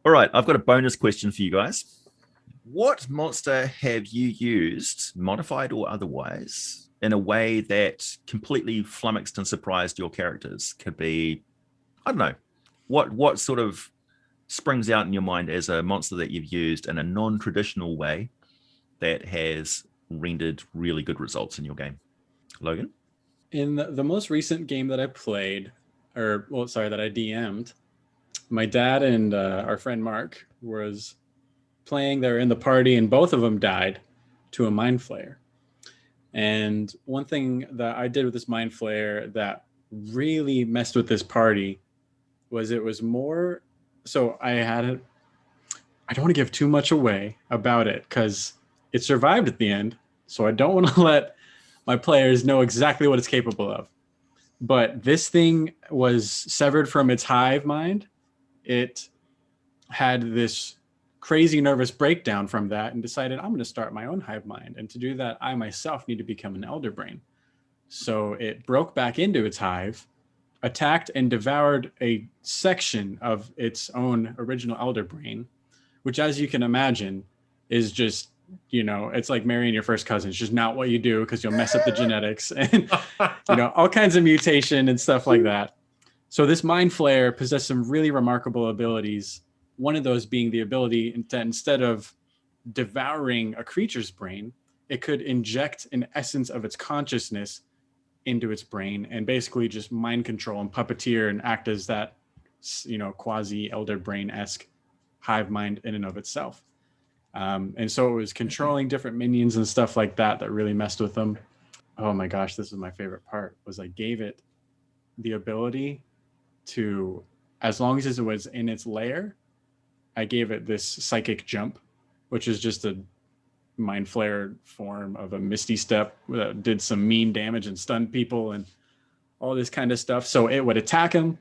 All right, I've got a bonus question for you guys. What monster have you used, modified or otherwise, in a way that completely flummoxed and surprised your characters? Could be, I don't know, what sort of springs out in your mind as a monster that you've used in a non-traditional way that has rendered really good results in your game? Logan? In the most recent game that I played, that I DM'd, my dad and our friend Mark was playing. They were in the party, and both of them died to a mind flayer. And one thing that I did with this mind flayer that really messed with this party was it was more. So I had it. I don't want to give too much away about it because it survived at the end. So I don't want to let my players know exactly what it's capable of. But this thing was severed from its hive mind. It had this crazy nervous breakdown from that and decided I'm going to start my own hive mind. And to do that, I myself need to become an elder brain. So it broke back into its hive, attacked and devoured a section of its own original elder brain, which, as you can imagine, is just, it's like marrying your first cousin. It's just not what you do because you'll mess up the genetics and, all kinds of mutation and stuff like that. So this mind flayer possessed some really remarkable abilities. One of those being the ability that instead of devouring a creature's brain, it could inject an essence of its consciousness into its brain and basically just mind control and puppeteer and act as that, quasi elder brain-esque hive mind in and of itself. And so it was controlling different minions and stuff like that really messed with them. Oh my gosh, this is my favorite part, was I gave it the ability to, as long as it was in its lair, I gave it this psychic jump, which is just a mind flare form of a misty step that did some mean damage and stunned people and all this kind of stuff. So it would attack him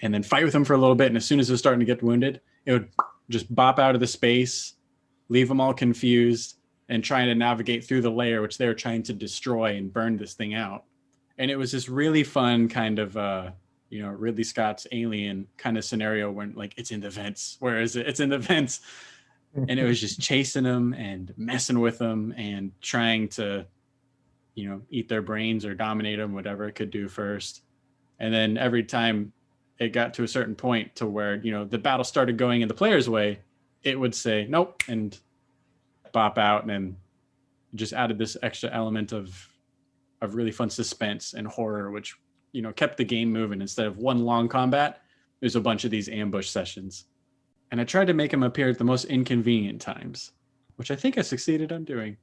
and then fight with him for a little bit. And as soon as it was starting to get wounded, it would just bop out of the space, leave them all confused, and trying to navigate through the layer, which they were trying to destroy and burn this thing out. And it was this really fun kind of, Ridley Scott's Alien kind of scenario when it's in the vents. Where is it? It's in the vents. And it was just chasing them and messing with them and trying to, eat their brains or dominate them, whatever it could do first. And then every time it got to a certain point to where, the battle started going in the player's way, it would say, nope, and bop out, and then just added this extra element of really fun suspense and horror, which, kept the game moving. Instead of one long combat, there's a bunch of these ambush sessions. And I tried to make him appear at the most inconvenient times, which I think I succeeded on doing.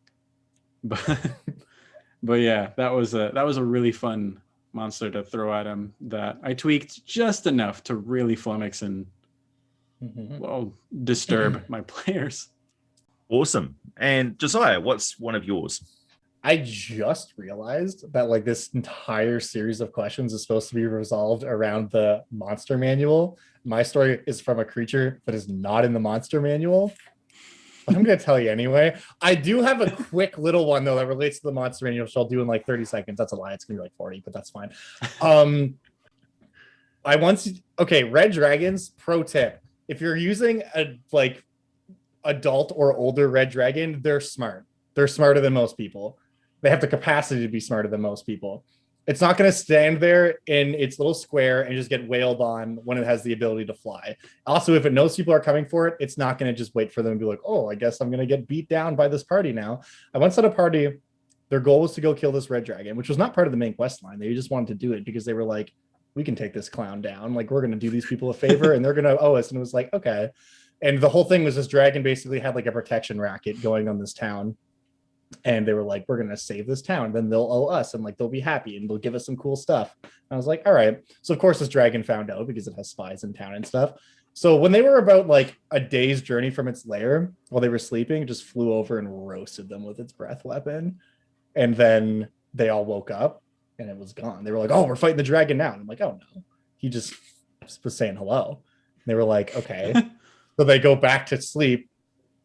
But yeah, that was a really fun monster to throw at him that I tweaked just enough to really flummox and disturb my players. Awesome. And Josiah, what's one of yours? I just realized that this entire series of questions is supposed to be resolved around the monster manual. My story is from a creature that is not in the monster manual. But I'm going to tell you anyway. I do have a quick little one, though, that relates to the monster manual, which I'll do in 30 seconds. That's a lie. It's going to be 40, but that's fine. Red dragons, pro tip. If you're using a adult or older red dragon, they're smart. They're smarter than most people. They have the capacity to be smarter than most people. It's not going to stand there in its little square and just get wailed on when it has the ability to fly. Also, if it knows people are coming for it, it's not going to just wait for them and be like, oh, I guess I'm going to get beat down by this party now. I once had a party. Their goal was to go kill this red dragon, which was not part of the main quest line. They just wanted to do it because they were like, we can take this clown down. We're going to do these people a favor and they're going to owe us. And it was like, okay. And the whole thing was this dragon basically had a protection racket going on this town. And they were like, we're going to save this town. Then they'll owe us and they'll be happy and they'll give us some cool stuff. And I was like, all right. So of course this dragon found out because it has spies in town and stuff. So when they were about a day's journey from its lair while they were sleeping, just flew over and roasted them with its breath weapon. And then they all woke up and it was gone. They were like, oh, we're fighting the dragon now. And I'm like, oh no, he just was saying hello. And they were like, okay. So they go back to sleep.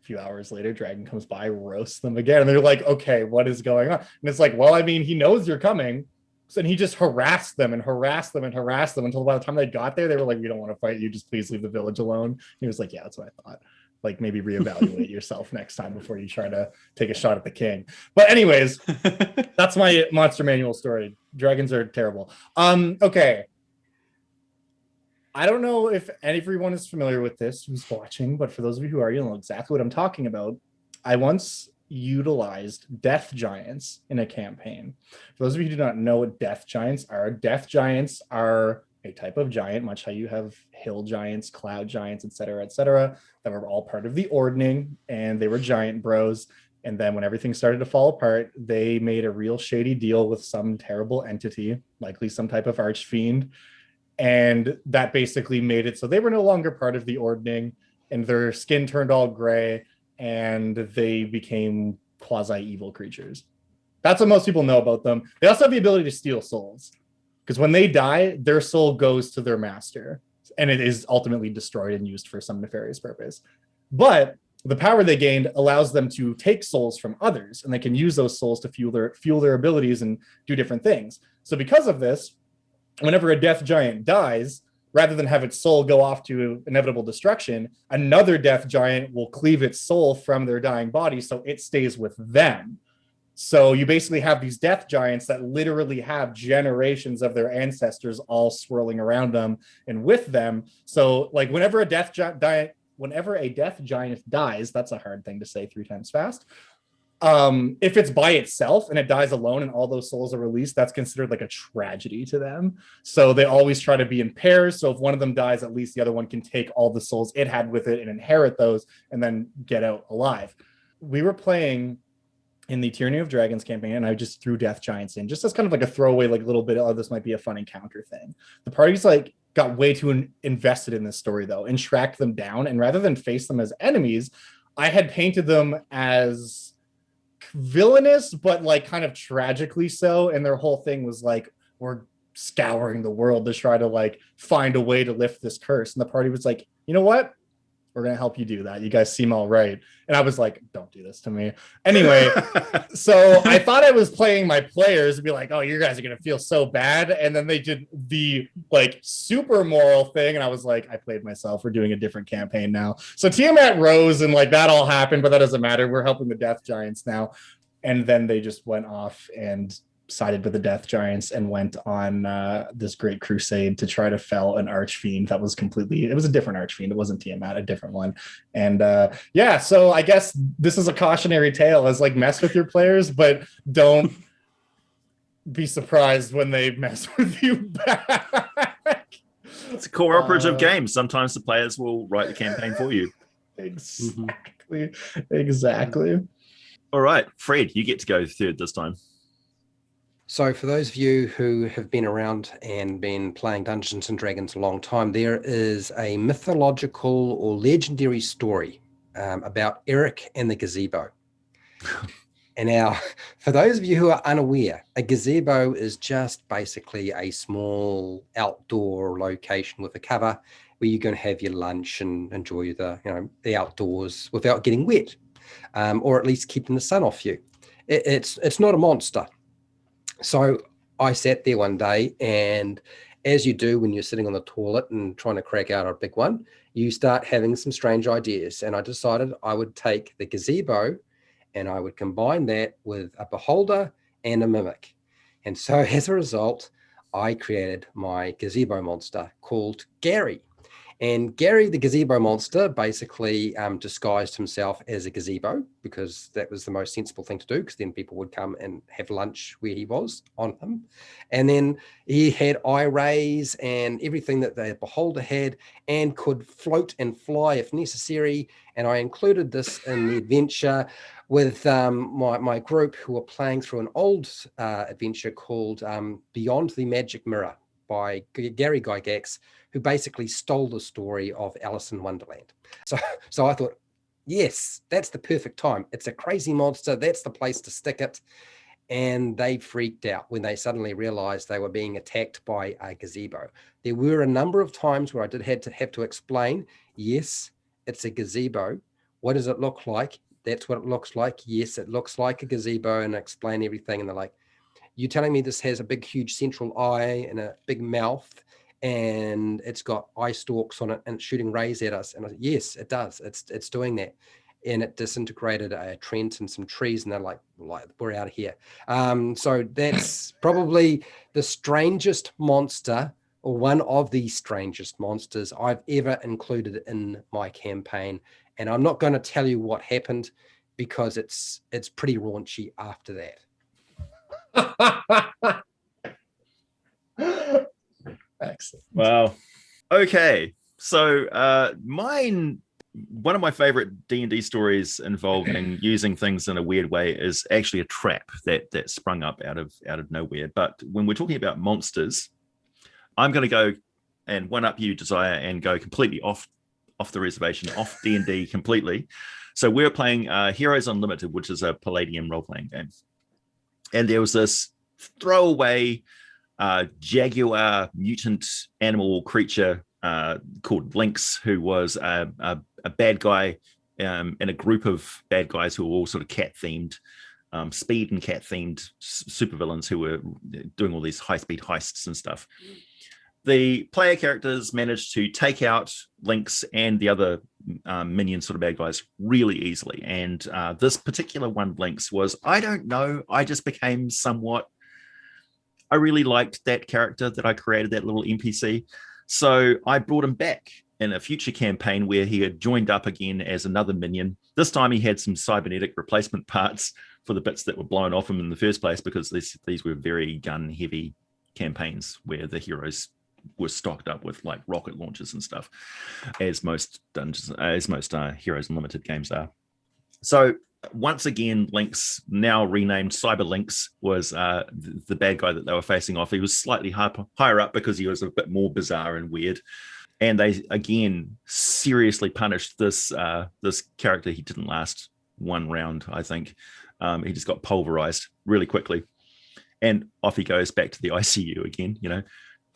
Few hours later, dragon comes by, roasts them again, and they're like, okay, what is going on? And it's like, well, I mean, he knows you're coming, So, and he just harassed them and harassed them and harassed them until by the time they got there, they were like, "We don't want to fight you. Just please leave the village alone." And he was like, "Yeah, that's what I thought. Like maybe reevaluate yourself next time before you try to take a shot at the king." But anyways, that's my monster manual story. Dragons are terrible. Okay. I don't know if everyone is familiar with this who's watching, but for those of you who are, you'll know exactly what I'm talking about. I once utilized death giants in a campaign. For those of you who do not know what death giants are a type of giant, much how you have hill giants, cloud giants, etc., that were all part of the ordning, and they were giant bros. And then when everything started to fall apart, they made a real shady deal with some terrible entity, likely some type of archfiend. And that basically made it so they were no longer part of the ordning, and their skin turned all gray, and they became quasi-evil creatures. That's what most people know about them. They also have the ability to steal souls, because when they die, their soul goes to their master, and it is ultimately destroyed and used for some nefarious purpose. But the power they gained allows them to take souls from others, and they can use those souls to fuel their abilities and do different things. So because of this, whenever a death giant dies, rather than have its soul go off to inevitable destruction, another death giant will cleave its soul from their dying body so it stays with them. So you basically have these death giants that literally have generations of their ancestors all swirling around them and with them. So like whenever a death giant dies, that's a hard thing to say 3 times fast. If it's by itself and it dies alone and all those souls are released, that's considered like a tragedy to them. So they always try to be in pairs. So if one of them dies, at least the other one can take all the souls it had with it and inherit those and then get out alive. We were playing in the Tyranny of Dragons campaign, and I just threw death giants in just as kind of like a throwaway, like little bit, oh, this might be a fun encounter thing. The party's like got way too invested in this story though and tracked them down. And rather than face them as enemies, I had painted them as villainous, but like kind of tragically so. And their whole thing was like, we're scouring the world to try to like find a way to lift this curse. And the party was like, you know what? We're going to help you do that. You guys seem all right. And I was like, don't do this to me. Anyway, so I thought I was playing my players and be like, oh, you guys are going to feel so bad. And then they did the like super moral thing. And I was like, I played myself. We're doing a different campaign now. So Tiamat rose and like that all happened, but that doesn't matter. We're helping the death giants now. And then they just went off and sided with the death giants and went on this great crusade to try to fell an archfiend that was it was a different archfiend. It wasn't Tiamat, a different one. And yeah, so I guess this is a cautionary tale as like mess with your players, but don't be surprised when they mess with you back. It's a cooperative game. Sometimes the players will write the campaign for you. Exactly. All right, Fred, you get to go third this time. So for those of you who have been around and been playing Dungeons and Dragons a long time, there is a mythological or legendary story about Eric and the gazebo. And now, for those of you who are unaware, a gazebo is just basically a small outdoor location with a cover where you're going to have your lunch and enjoy the outdoors without getting wet, or at least keeping the sun off you. It's not a monster. So I sat there one day, and as you do when you're sitting on the toilet and trying to crack out a big one, you start having some strange ideas. And I decided I would take the gazebo and I would combine that with a beholder and a mimic. And so as a result, I created my gazebo monster called Gary. And Gary, the gazebo monster, basically disguised himself as a gazebo because that was the most sensible thing to do, because then people would come and have lunch where he was on him. And then he had eye rays and everything that the beholder had and could float and fly if necessary. And I included this in the adventure with my group who were playing through an old adventure called Beyond the Magic Mirror by Gary Gygax, who basically stole the story of Alice in Wonderland. So I thought, yes, that's the perfect time. It's a crazy monster. That's the place to stick it. And they freaked out when they suddenly realized they were being attacked by a gazebo. There were a number of times where I did have to explain, yes, it's a gazebo. What does it look like? That's what it looks like. Yes, it looks like a gazebo, and explain everything. And they're like, You're telling me this has a big, huge central eye and a big mouth, and it's got eye stalks on it, and it's shooting rays at us? And I said, yes, it does. It's doing that. And it disintegrated a Trent and some trees, and they're like we're out of here. So that's probably the strangest monster, or one of the strangest monsters I've ever included in my campaign. And I'm not going to tell you what happened, because it's pretty raunchy after that. Excellent. Wow. Okay. So one of my favorite D&D stories involving using things in a weird way is actually a trap that sprung up out of nowhere. But when we're talking about monsters, I'm going to go and one up you, Josiah, and go completely off the reservation, off D&D completely. So we're playing Heroes Unlimited, which is a Palladium role-playing game. And there was this throwaway jaguar mutant animal creature called Lynx, who was a bad guy in a group of bad guys who were all sort of cat-themed, speed and cat-themed supervillains who were doing all these high-speed heists and stuff. The player characters managed to take out Lynx and the other minion sort of bad guys really easily. And this particular one, Lynx, was, I don't know, I just became somewhat, I really liked that character that I created, that little NPC. So I brought him back in a future campaign where he had joined up again as another minion. This time he had some cybernetic replacement parts for the bits that were blown off him in the first place, because these were very gun-heavy campaigns where the heroes were stocked up with like rocket launchers and stuff, as most Heroes Unlimited games are. So once again, Lynx, now renamed Cyber Lynx, was the bad guy that they were facing off. He was slightly higher up because he was a bit more bizarre and weird. And they again seriously punished this character. He didn't last one round, I think. He just got pulverized really quickly, and off he goes back to the ICU again.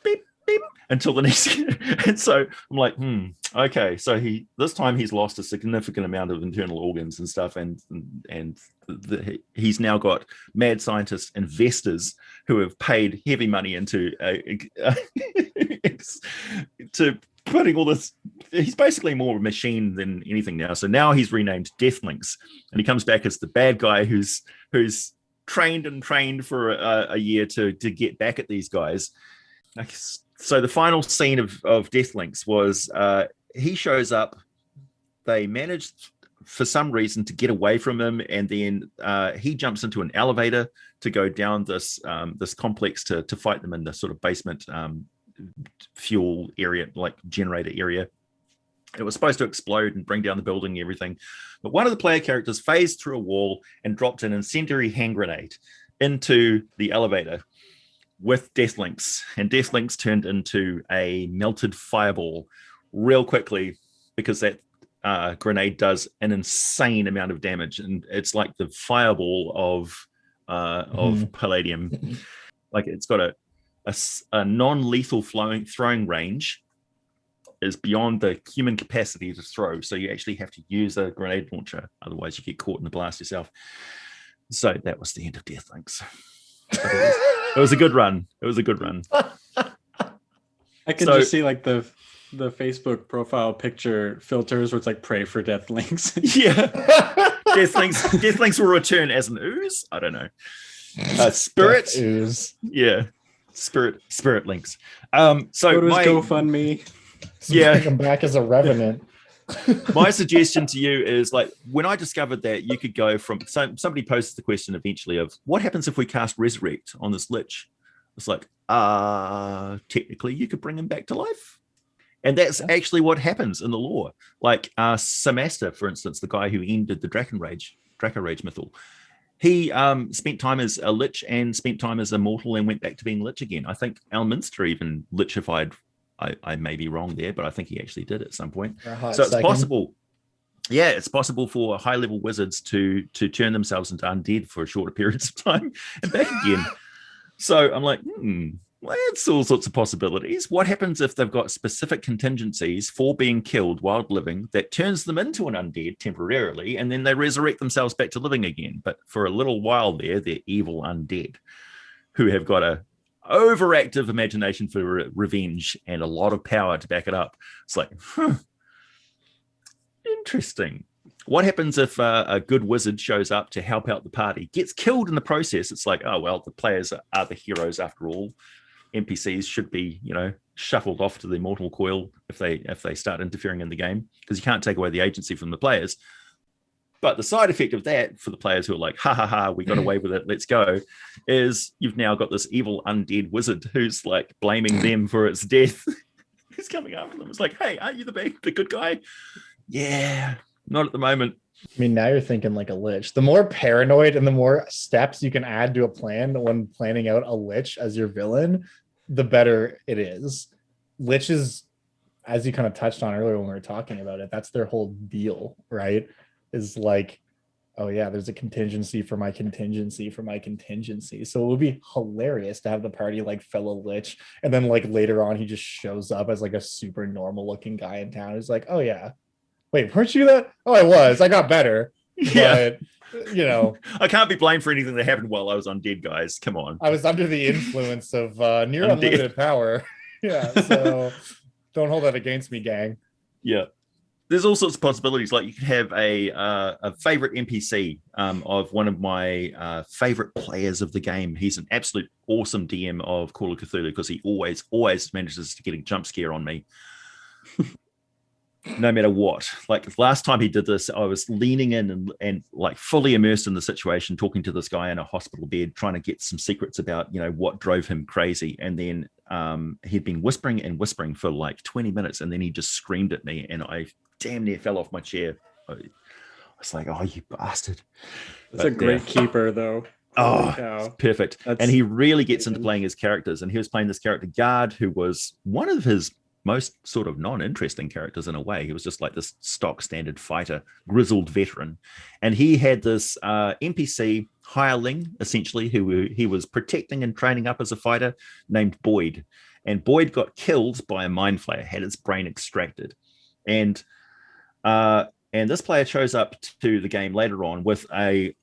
Beep beep until the next. And so I'm like, okay. So this time he's lost a significant amount of internal organs and stuff, and he's now got mad scientist investors who have paid heavy money into to putting all this. He's basically more a machine than anything now. So now he's renamed Death Lynx, and he comes back as the bad guy who's trained for a year to get back at these guys. So the final scene of Death Lynx was he shows up. They managed for some reason to get away from him, and then he jumps into an elevator to go down this complex to fight them in the sort of basement fuel area, like generator area. It was supposed to explode and bring down the building and everything, but one of the player characters phased through a wall and dropped an incendiary hand grenade into the elevator with Death Lynx, and Death Lynx turned into a melted fireball real quickly, because that grenade does an insane amount of damage, and it's like the fireball of Palladium. Like, it's got a non-lethal throwing range is beyond the human capacity to throw, so you actually have to use a grenade launcher, otherwise you get caught in the blast yourself. So that was the end of Death Lynx. It was a good run. I can just see like the Facebook profile picture filters where it's like pray for Death Lynx. Yeah. Death Lynx will return as an ooze. I don't know. Spirit Death ooze. Yeah. Spirit Lynx. So go to his GoFundMe. Yeah. Bring him back as a revenant. My suggestion to you is, like, when I discovered that you could go from, somebody posted the question eventually of what happens if we cast Resurrect on this Lich? It's like, technically you could bring him back to life. And that's actually what happens in the lore. Like Samasta, for instance, the guy who ended the Draco Rage mythal, he spent time as a Lich and spent time as a mortal and went back to being Lich again. I think Elminster even Lichified. I may be wrong there, but I think he actually did at some point. So it's possible. Yeah, it's possible for high-level wizards to turn themselves into undead for shorter periods of time and back again. So I'm like, well, it's all sorts of possibilities. What happens if they've got specific contingencies for being killed while living that turns them into an undead temporarily, and then they resurrect themselves back to living again? But for a little while there, they're evil undead. who have got a overactive imagination for revenge and a lot of power to back it up. It's like, interesting. What happens if a good wizard shows up to help out the party, gets killed in the process? It's like, oh, well, the players are the heroes after all. NPCs should be, shuffled off to the mortal coil if they start interfering in the game, because you can't take away the agency from the players. But the side effect of that for the players who are like, ha ha ha, we got away with it, let's go, is you've now got this evil undead wizard who's like blaming them for its death. Who's coming after them? It's like, hey, aren't you the good guy? Yeah, not at the moment. I mean, now you're thinking like a lich. The more paranoid and the more steps you can add to a plan when planning out a lich as your villain, the better it is. Liches, as you kind of touched on earlier when we were talking about it, that's their whole deal, right? Is like, oh yeah, there's a contingency for my contingency for my contingency. So it would be hilarious to have the party like fellow lich, and then like later on he just shows up as like a super normal looking guy in town. It's like, oh yeah, wait, weren't you that? Oh, I was. I got better. Yeah. But I can't be blamed for anything that happened while I was undead, guys. Come on. I was under the influence of near unlimited power. Yeah, so don't hold that against me, gang. Yeah. There's all sorts of possibilities. Like you could have a favorite NPC of one of my favorite players of the game. He's an absolute awesome DM of Call of Cthulhu because he always manages to get a jump scare on me. No matter what. Like last time he did this, I was leaning in and like fully immersed in the situation, talking to this guy in a hospital bed, trying to get some secrets about, what drove him crazy. And then he'd been whispering and whispering for like 20 minutes. And then he just screamed at me and I damn near fell off my chair. I was like, oh, you bastard. That's a great keeper though. Oh, perfect. And he really gets into playing his characters. And he was playing this character Guard, who was one of his most sort of non-interesting characters in a way. He was just like this stock standard fighter, grizzled veteran. And he had this NPC hireling, essentially, who he was protecting and training up as a fighter, named Boyd. And Boyd got killed by a mind flayer, had his brain extracted. And this player shows up to the game later on with a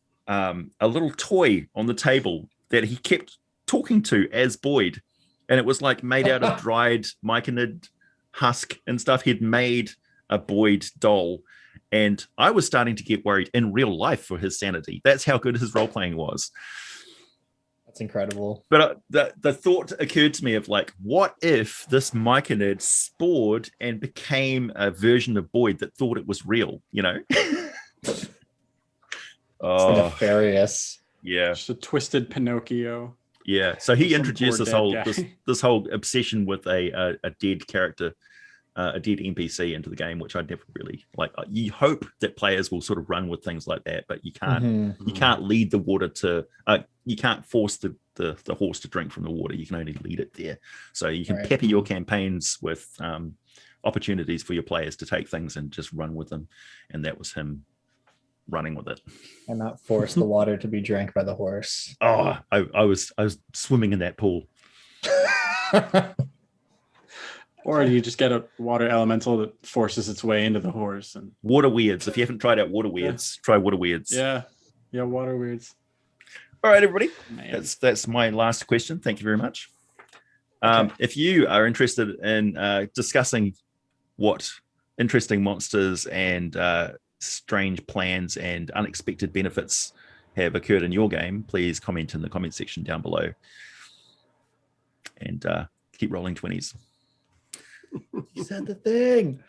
little toy on the table that he kept talking to as Boyd. And it was like made out of dried myconid husk and stuff. He'd made a Boyd doll. And I was starting to get worried in real life for his sanity. That's how good his role-playing was. That's incredible. But the thought occurred to me of like, what if this myconid spored and became a version of Boyd that thought it was real, Oh, nefarious. Yeah. Just a twisted Pinocchio. Yeah, so he introduced this whole obsession with a dead character, a dead NPC into the game, which I never really like. You hope that players will sort of run with things like that, but you can't. You can't lead the water to. You can't force the horse to drink from the water. You can only lead it there. So you can pepper your campaigns with opportunities for your players to take things and just run with them, and that was him running with it and not force the water to be drank by the horse. Oh, I was swimming in that pool. Or you just get a water elemental that forces its way into the horse. And water weirds. If you haven't tried out water weirds, try water weirds. Yeah, water weirds. All right, everybody. Man. That's my last question. Thank you very much. If you are interested in discussing what interesting monsters and strange plans and unexpected benefits have occurred in your game, please comment in the comment section down below and keep rolling 20s. You said the thing.